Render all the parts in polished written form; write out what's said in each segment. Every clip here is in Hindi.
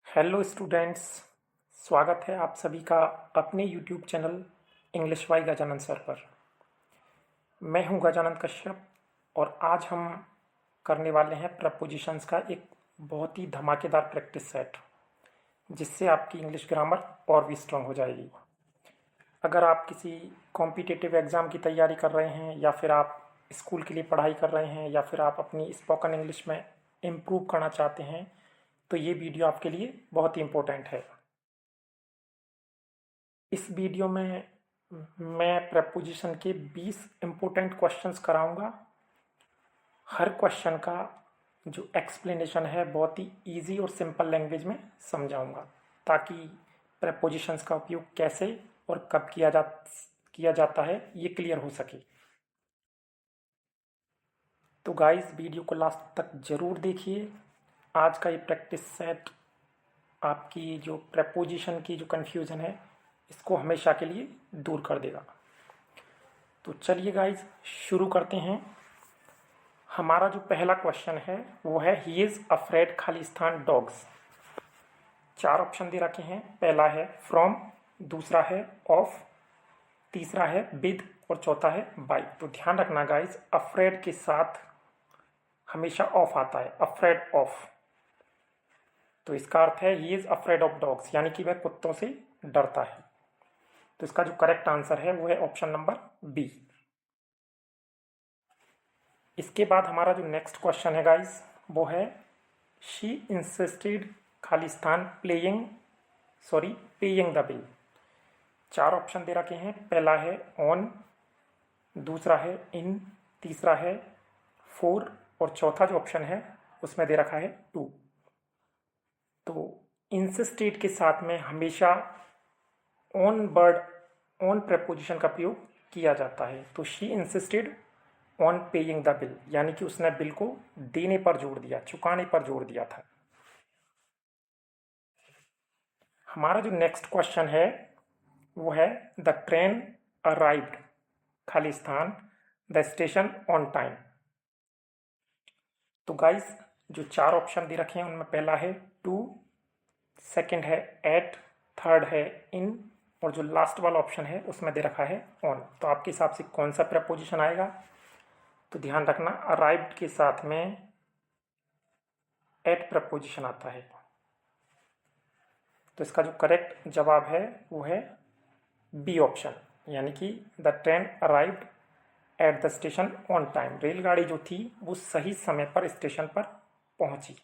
Hello students. स्वागत है आप सभी का अपने YouTube channel English by Gajanan sir पर। मैं हूं गजानन कश्यप और आज हम करने वाले हैं प्रपोजिशंस का एक बहुत ही धमाकेदार प्रैक्टिस सेट, जिससे आपकी इंग्लिश ग्रामर और भी स्ट्रांग हो जाएगी। अगर आप किसी कॉम्पिटिटिव एग्ज़ाम की तैयारी कर रहे हैं, या फिर आप स्कूल के लिए पढ़ाई कर रहे हैं, या फिर आप अपनी स्पोकन इंग्लिश में इम्प्रूव करना चाहते हैं, तो ये वीडियो आपके लिए बहुत ही इम्पोर्टेंट है। इस वीडियो में मैं प्रपोजिशन के 20 इम्पोर्टेंट क्वेश्चंस कराऊंगा। हर क्वेश्चन का जो एक्सप्लेनेशन है बहुत ही इजी और सिंपल लैंग्वेज में समझाऊंगा, ताकि प्रपोजिशंस का उपयोग कैसे और कब किया जाता है ये क्लियर हो सके। तो गाइस, वीडियो को लास्ट तक ज़रूर देखिए। आज का ये प्रैक्टिस सेट आपकी जो प्रपोजिशन की जो कन्फ्यूज़न है, इसको हमेशा के लिए दूर कर देगा। तो चलिए गाइज, शुरू करते हैं। हमारा जो पहला क्वेश्चन है वो है ही इज़ अफ्रेड खाली स्थान डॉग्स। 4 ऑप्शन दे रखे हैं। पहला है फ्रॉम, दूसरा है ऑफ, तीसरा है विद और चौथा है बाय। तो ध्यान रखना गाइज, अफ्रेड के साथ हमेशा ऑफ आता है, अफ्रेड ऑफ। तो इसका अर्थ है he is afraid of dogs, यानी कि वह कुत्तों से डरता है। तो इसका जो करेक्ट आंसर है वो है ऑप्शन नंबर बी। इसके बाद हमारा जो नेक्स्ट क्वेश्चन है गाइस, वो है शी इंसिस्टेड खाली स्थान पेइंग द बिल। 4 ऑप्शन दे रखे हैं। पहला है ऑन, दूसरा है इन, तीसरा है फोर और चौथा जो ऑप्शन है उसमें दे रखा है टू। तो इंसिस्टेड के साथ में हमेशा ऑन प्रपोजिशन का प्रयोग किया जाता है। तो she insisted on paying the bill, यानी कि उसने बिल को देने पर जोर दिया, चुकाने पर जोर दिया था। हमारा जो नेक्स्ट क्वेश्चन है वो है द ट्रेन अराइव्ड खाली स्थान द स्टेशन ऑन टाइम। तो गाइस, जो 4 ऑप्शन दे रखे हैं उनमें पहला है टू, सेकंड है एट, थर्ड है इन और जो लास्ट वाला ऑप्शन है उसमें दे रखा है ऑन। तो आपके हिसाब से कौन सा प्रपोजिशन आएगा? तो ध्यान रखना, अराइव्ड के साथ में एट प्रपोजिशन आता है। तो इसका जो करेक्ट जवाब है वो है बी ऑप्शन, यानी कि the train arrived at the station on time. रेलगाड़ी जो थी वो सही समय पर स्टेशन पर पहुंची।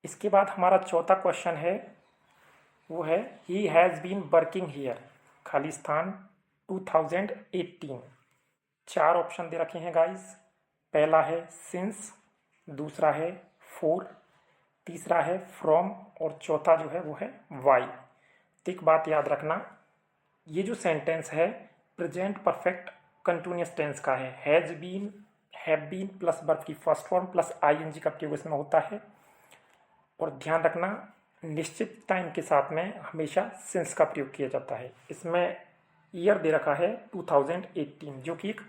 इसके बाद हमारा चौथा क्वेश्चन है वो है he has been working here खाली स्थान 2018। 4 ऑप्शन दे रखे हैं गाइस। पहला है सिंस, दूसरा है फोर, तीसरा है फ्रॉम और चौथा जो है वो है वाई। तो एक बात याद रखना, ये जो सेंटेंस है प्रेजेंट परफेक्ट कंटिन्यूअस टेंस का है। Has been, have been plus verb की फर्स्ट फॉर्म प्लस आईएनजी का प्रयोग इसमें होता है। और ध्यान रखना, निश्चित टाइम के साथ में हमेशा सिंस का प्रयोग किया जाता है। इसमें ईयर दे रखा है 2018, जो कि एक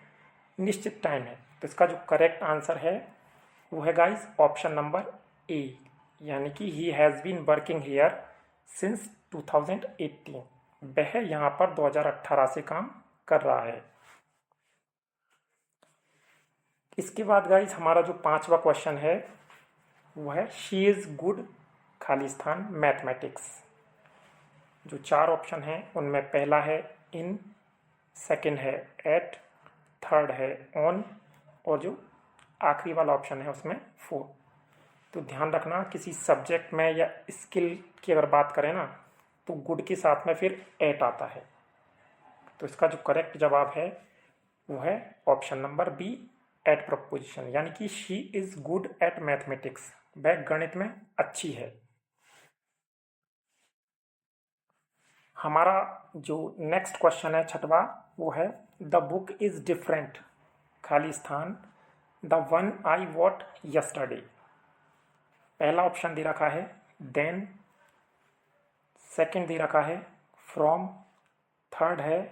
निश्चित टाइम है। तो इसका जो करेक्ट आंसर है वो है गाइस ऑप्शन नंबर ए, यानी कि he has been working here since 2018। वह यहाँ पर 2018 से काम कर रहा है। इसके बाद गाइस हमारा जो 5वां क्वेश्चन है वो है शी इज़ गुड खाली स्थान मैथमेटिक्स। जो 4 ऑप्शन हैं उनमें पहला है इन, सेकंड है एट, थर्ड है ऑन और जो आखिरी वाला ऑप्शन है उसमें फोर। तो ध्यान रखना, किसी सब्जेक्ट में या स्किल की अगर बात करें ना, तो गुड के साथ में फिर एट आता है। तो इसका जो करेक्ट जवाब है वो है option number B, at preposition, यानी कि she is good at mathematics. वह गणित में अच्छी है। हमारा जो नेक्स्ट क्वेश्चन है 6वां, वो है द बुक इज़ डिफरेंट खाली स्थान the one I what yesterday. पहला ऑप्शन दे रखा है देन, सेकंड दे रखा है फ्रॉम, थर्ड है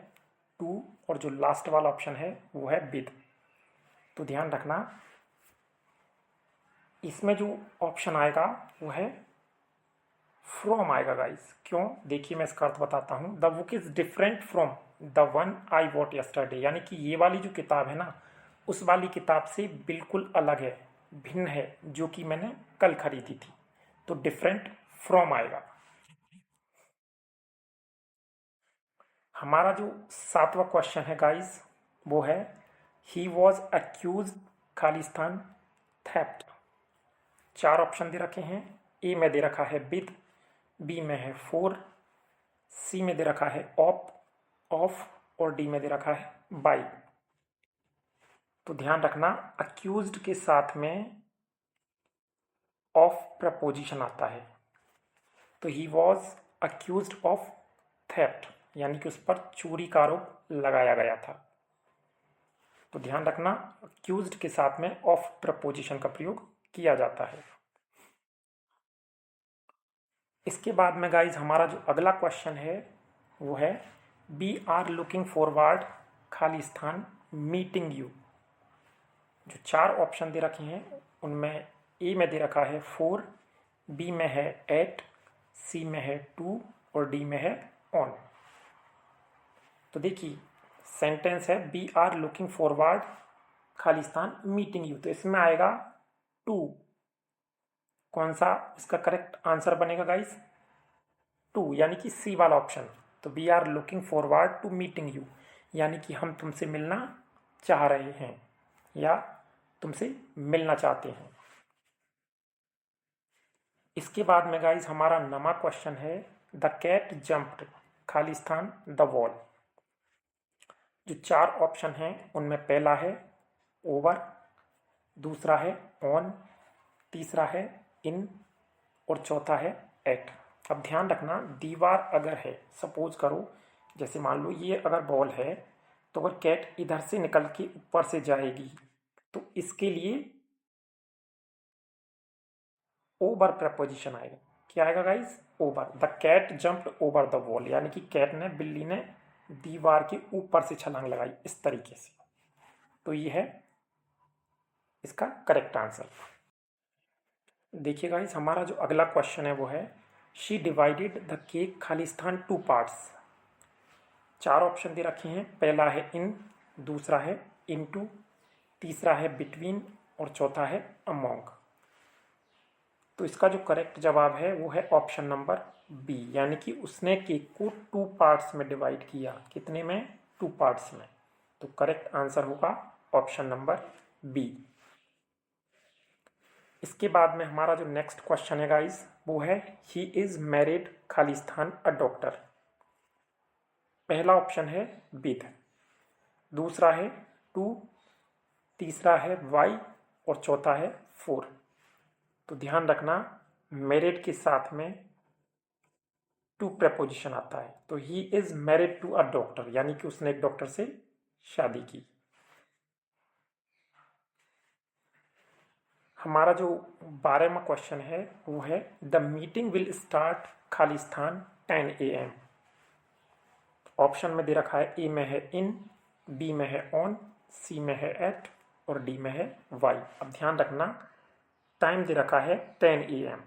टू और जो लास्ट वाला ऑप्शन है वो है विद। तो ध्यान रखना, इसमें जो ऑप्शन आएगा वो है फ्रॉम आएगा गाइस। क्यों, देखिए मैं इसका अर्थ बताता हूँ। The book is different from the one I what yesterday, यानी कि ये वाली जो किताब है ना, उस वाली किताब से बिल्कुल अलग है, भिन्न है, जो कि मैंने कल खरीदी थी। तो डिफरेंट फ्रॉम आएगा। हमारा जो 7वां क्वेश्चन है गाइस वो है ही वॉज अक्यूज खालिस्तान थेफ्ट। 4 ऑप्शन दे रखे हैं। ए में दे रखा है विद, बी में है फोर, सी में दे रखा है ऑफ और डी में दे रखा है बाई। तो ध्यान रखना, अक्यूज्ड के साथ में ऑफ प्रपोजिशन आता है। तो he was accused of theft, यानी कि उस पर चोरी का आरोप लगाया गया था। तो ध्यान रखना, अक्यूज्ड के साथ में ऑफ प्रपोजिशन का प्रयोग किया जाता है। इसके बाद में गाइज हमारा जो अगला क्वेश्चन है वो है वी आर लुकिंग फॉरवर्ड खालिस्तान मीटिंग यू। जो 4 ऑप्शन दे रखे हैं उनमें ए में दे रखा है 4, बी में है 8, सी में है 2 और डी में है ऑन। तो देखिए सेंटेंस है वी आर लुकिंग फॉरवर्ड खालिस्तान मीटिंग यू, तो इसमें आएगा 2। कौन सा इसका करेक्ट आंसर बनेगा गाइस? 2, यानी कि सी वाला ऑप्शन। तो we are looking forward to meeting you, यानी कि हम तुमसे मिलना चाह रहे हैं या तुमसे मिलना चाहते हैं। इसके बाद में गाइस हमारा 9वां क्वेश्चन है द कैट जंप्ड खालिस्तान द वॉल। जो 4 ऑप्शन हैं उनमें पहला है ओवर, दूसरा है ऑन, तीसरा है इन और चौथा है एट। अब ध्यान रखना, दीवार अगर है, सपोज करो जैसे मान लो ये अगर बॉल है, तो अगर कैट इधर से निकल के ऊपर से जाएगी तो इसके लिए ओवर प्रपोजिशन आएगा। क्या आएगा guys? Over. The cat jumped over the wall, यानी कि कैट ने, बिल्ली ने दीवार के ऊपर से छलांग लगाई इस तरीके से। तो ये है इसका करेक्ट आंसर। देखिए गाइस हमारा जो अगला क्वेश्चन है वो है शी डिवाइडेड द केक खालिस्तान 2 पार्ट्स। 4 ऑप्शन दे रखे हैं। पहला है इन, दूसरा है इनटू, तीसरा है बिटवीन और चौथा है अमोंग। तो इसका जो करेक्ट जवाब है वो है ऑप्शन नंबर बी, यानी कि उसने केक को 2 पार्ट्स में डिवाइड किया। कितने में? 2 पार्ट्स में। तो करेक्ट आंसर होगा ऑप्शन नंबर बी। इसके बाद में हमारा जो नेक्स्ट क्वेश्चन है गाइस वो है he is married Khalistan a doctor. पहला ऑप्शन है विद, दूसरा है 2, तीसरा है वाई और चौथा है 4। तो ध्यान रखना, मैरिड के साथ में 2 प्रपोजिशन आता है। तो he is married to a doctor, यानी कि उसने एक डॉक्टर से शादी की। हमारा जो 12वां क्वेश्चन है वो है the meeting will start Khalistan 10 AM। Option में दे रखा है ए में है इन, बी में है ऑन, सी में है एट और डी में है वाई। अब ध्यान रखना, टाइम दे रखा है 10 AM।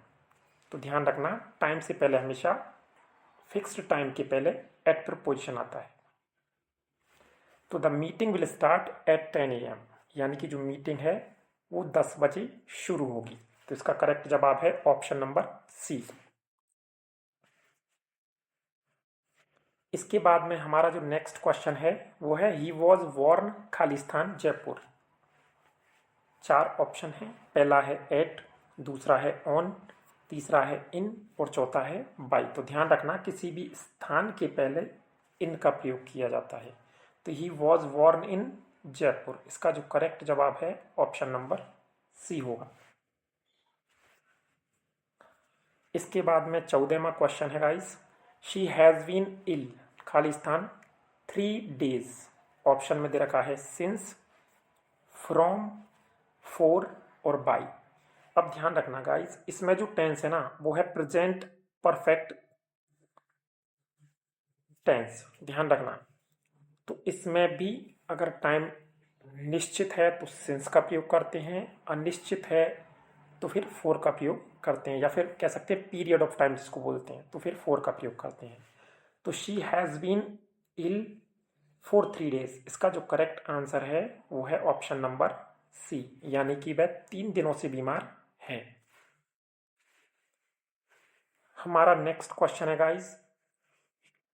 तो ध्यान रखना, टाइम से पहले हमेशा फिक्स्ड टाइम के पहले एट प्रपोजिशन आता है। तो the meeting will start at 10 AM, यानी कि जो मीटिंग है वो 10 बजे शुरू होगी। तो इसका करेक्ट जवाब है ऑप्शन नंबर सी। इसके बाद में हमारा जो नेक्स्ट क्वेश्चन है वो है ही वॉज वॉर्न खालिस्तान जयपुर। 4 ऑप्शन है। पहला है एट, दूसरा है ऑन, तीसरा है इन और चौथा है बाई। तो ध्यान रखना, किसी भी स्थान के पहले इन का प्रयोग किया जाता है। तो ही वॉज वॉर्न इन जयपुर, इसका जो करेक्ट जवाब है ऑप्शन नंबर सी होगा। इसके बाद में 14वां क्वेश्चन है guys she has been ill खालिस्तान 3 days। ऑप्शन में दे रखा है सिंस, फ्रॉम, फॉर और बाई। अब ध्यान रखना गाइस, इसमें जो टेंस है ना वो है प्रेजेंट परफेक्ट टेंस। ध्यान रखना, तो इसमें भी अगर टाइम निश्चित है तो सिंस का प्रयोग करते हैं, अनिश्चित है तो फिर फोर का प्रयोग करते हैं, या फिर कह सकते हैं पीरियड ऑफ टाइम जिसको बोलते हैं, तो फिर फोर का प्रयोग करते हैं। तो she has been ill for 3 days, इसका जो करेक्ट आंसर है वो है ऑप्शन नंबर सी, यानी कि वह 3 दिनों से बीमार है। हमारा नेक्स्ट क्वेश्चन है guys,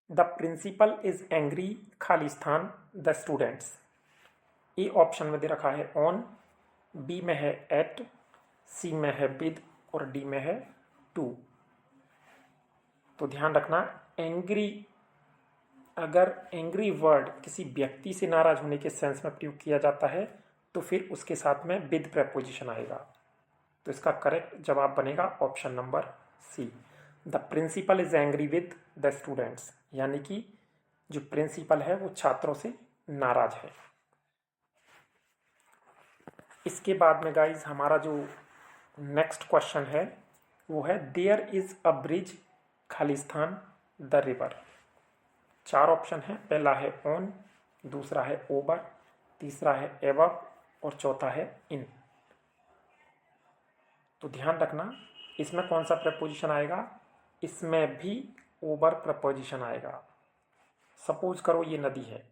the principal is angry, खालिस्तान द स्टूडेंट्स। ए ऑप्शन में दे रखा है ऑन, बी में है एट, सी में है विद और डी में है टू। तो ध्यान रखना, एंग्री, अगर एंग्री वर्ड किसी व्यक्ति से नाराज होने के सेंस में प्रयोग किया जाता है तो फिर उसके साथ में विद प्रेपोजिशन आएगा। तो इसका करेक्ट जवाब बनेगा option number C, the principal is angry with the students, यानी कि जो प्रिंसिपल है वो छात्रों से नाराज है। इसके बाद में गाइज हमारा जो नेक्स्ट क्वेश्चन है वो है, देयर इज अ ब्रिज खालिस्तान द रिवर। 4 ऑप्शन है, पहला है ऑन, दूसरा है ओवर, तीसरा है एबव और चौथा है इन। तो ध्यान रखना, इसमें कौन सा प्रपोजिशन आएगा, इसमें भी ओवर प्रपोजिशन आएगा। सपोज करो ये नदी है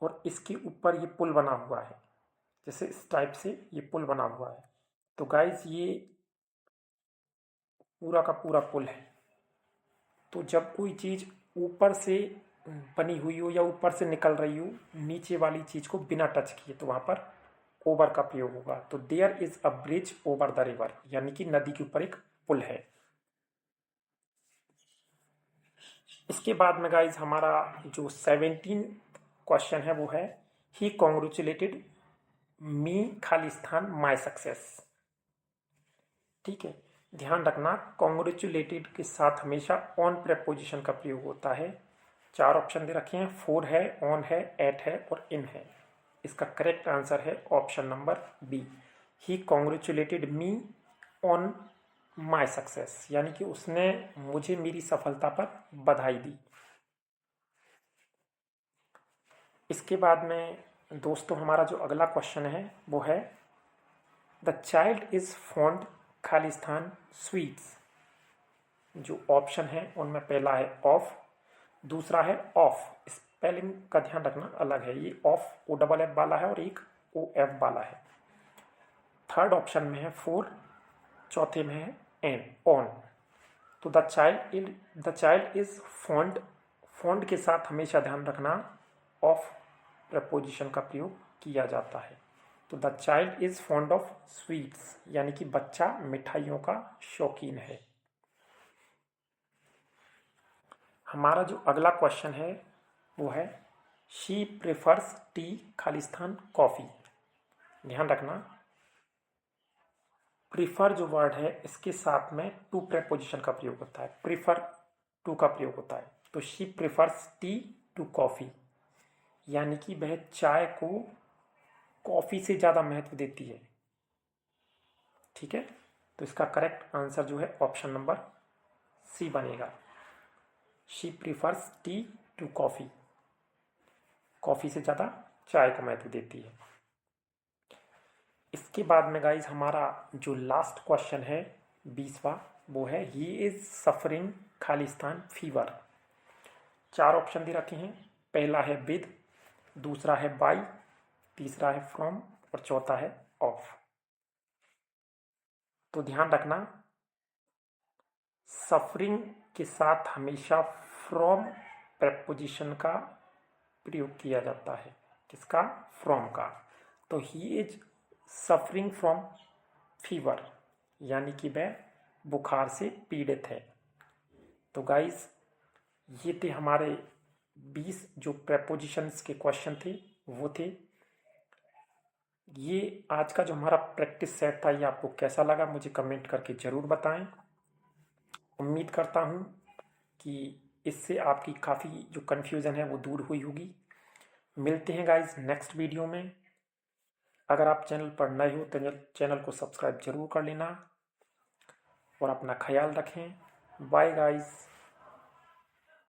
और इसके ऊपर ये पुल बना हुआ है, जैसे इस टाइप से ये पुल बना हुआ है। तो गाइज ये पूरा का पूरा पुल है। तो जब कोई चीज़ ऊपर से बनी हुई हो या ऊपर से निकल रही हो नीचे वाली चीज़ को बिना टच किए, तो वहाँ पर ओवर का प्रयोग होगा। तो there is a bridge over the river, यानी कि नदी के ऊपर एक पुल है। इसके बाद में गाइज हमारा जो 17 क्वेश्चन है वो है, ही कॉन्ग्रेचुलेटेड मी खालिस्तान माई सक्सेस। ठीक है, ध्यान रखना, कॉन्ग्रेचुलेटेड के साथ हमेशा ऑन प्रेपोजिशन का प्रयोग होता है। 4 ऑप्शन दे रखे हैं, 4 है, ऑन है, एट है और इन है। इसका करेक्ट आंसर है option number B, he congratulated me on my success, यानी कि उसने मुझे मेरी सफलता पर बधाई दी। इसके बाद में दोस्तों हमारा जो अगला क्वेश्चन है वो है, the child is fond Khalistan sweets. जो ऑप्शन है उनमें पहला है ऑफ, दूसरा है ऑफ, स्पेलिंग का ध्यान रखना अलग है, ये ऑफ ओ डबल एफ वाला है और एक ओ एफ वाला है। थर्ड ऑप्शन में है फोर, चौथे में है एन ऑन। तो the child is fond, fond के साथ हमेशा ध्यान रखना ऑफ प्रपोजिशन का प्रयोग किया जाता है। तो the child is fond of sweets, यानी कि बच्चा मिठाइयों का शौकीन है। हमारा जो अगला क्वेश्चन है वो है, she prefers T Khalistan coffee. ध्यान रखना, प्रीफर जो वर्ड है इसके साथ में टू प्रेपोजिशन का प्रयोग होता है, प्रीफर टू का प्रयोग होता है। तो she prefers tea to coffee, यानी कि वह चाय को कॉफ़ी से ज़्यादा महत्व देती है। ठीक है, तो इसका करेक्ट आंसर जो है ऑप्शन नंबर सी बनेगा, she prefers tea to coffee, coffee से ज़्यादा चाय को महत्व देती है। इसके बाद में गाइज हमारा जो लास्ट क्वेश्चन है 20वां, वो है, ही इज सफरिंग खालिस्तान फीवर। 4 ऑप्शन दे रखे हैं, पहला है विद, दूसरा है बाई, तीसरा है फ्रॉम और चौथा है ऑफ। तो ध्यान रखना, सफरिंग के साथ हमेशा फ्रॉम प्रेपोजिशन का प्रयोग किया जाता है। किसका? फ्रॉम का। तो he is suffering from fever, यानी कि वह बुखार से पीड़ित है। तो गाइस ये थे हमारे 20 जो प्रेपोजिशंस के क्वेश्चन थे वो थे। ये आज का जो हमारा प्रैक्टिस सेट था ये आपको कैसा लगा मुझे कमेंट करके ज़रूर बताएं। उम्मीद करता हूँ कि इससे आपकी काफ़ी जो कन्फ्यूज़न है वो दूर हुई होगी। मिलते हैं गाइस नेक्स्ट वीडियो में। अगर आप चैनल पर नए हो तो चैनल को सब्सक्राइब जरूर कर लेना और अपना ख्याल रखें। Bye guys.